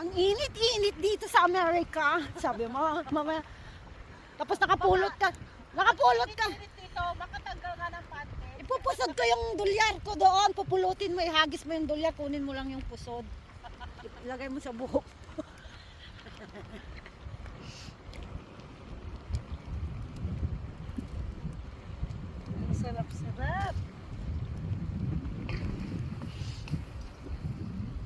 Ang init-init dito sa Amerika. Sabi mo, mamaya. Tapos nakapulot ka. Nakapulot ka. Dito, makatanggal nga ng pante. Ipupusod ko yung dolyar ko doon. Pupulutin mo, ihagis mo yung dolyar. Kunin mo lang yung pusod. Ilagay mo sa buhok. Sarap-sarap.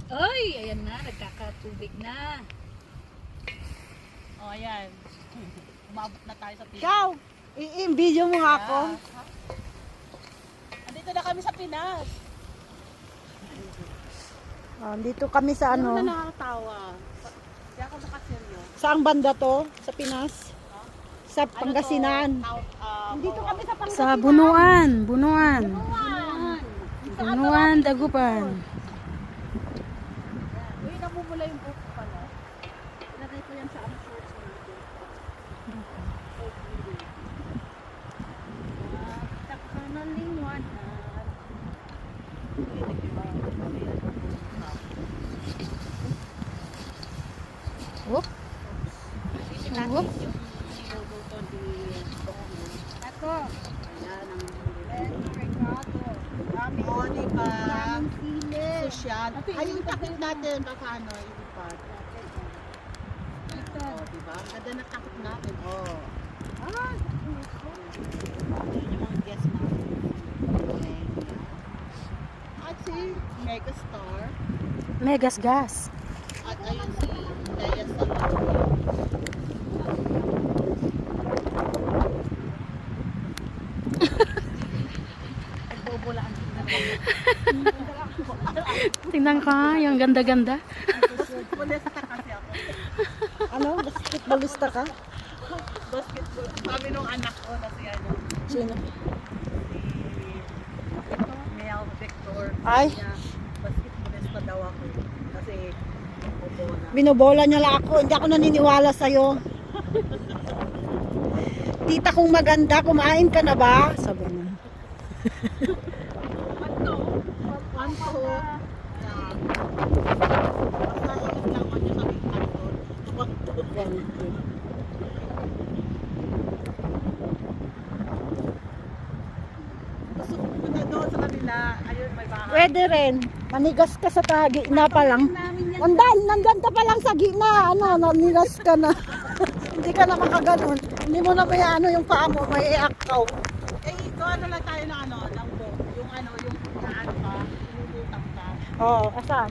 Ay, ayan na, nagkakatubig na. O, ayan. Umabot na tayo sa Pinas. Ikaw, i-video mo nga ako. Andito na kami sa Pinas. Dito kami sa Ano na ano. nakakatawa? Hindi ako nakaseryo. Saang banda to? Sa Pinas? Sa Pangasinan. Dito kami sa Pangasinan. Sa Bunuan, Bunuan. Bunuan. Dagupan. Uy, namumula yung buhok ko pala. Ilagay ko yan sa ano shorts mo. Taka na liwanag. Whoop. Whoop. Ako. Ayan ang O, diba? Sosyal. Ay, yung takip natin, paano ilipat? O, diba? Ang ganda na takip natin. O. Ah! Yun yung mga guest natin. Okay. At si Megastar. Megas gas. At ayun si Lea Salazar. Nagbobolaan Tingnan ka, yung ganda-ganda. Molesta kasi ako. Ano? Basketballista ka? Basketball. Sabi nung anak ko na si ano, Sino? si Mel Victor. Ay. Niya, basketballista daw ako. Kasi bobola. Binobola niya lang ako. Hindi ako naniniwala sa'yo. Tita kong maganda, kumain ka na ba? Sabi niya. Panto. Basta ilang lang man yung sabi panto. Panto. Gusto ko pumunta doon sa kanila. Ayun, may bahay. Pwede rin. Manigas ka sa gitna pa lang. Nandyan ka pa lang sa gitna. Ano, nanigas ka na. Hindi ka na makaganon. Hindi mo na may ano yung paa mo, may iakaw. Eh, gawa na lang tayo ng ano, ng boat. Yung ano, yung ano ka, inulutan ka. Oo, asan?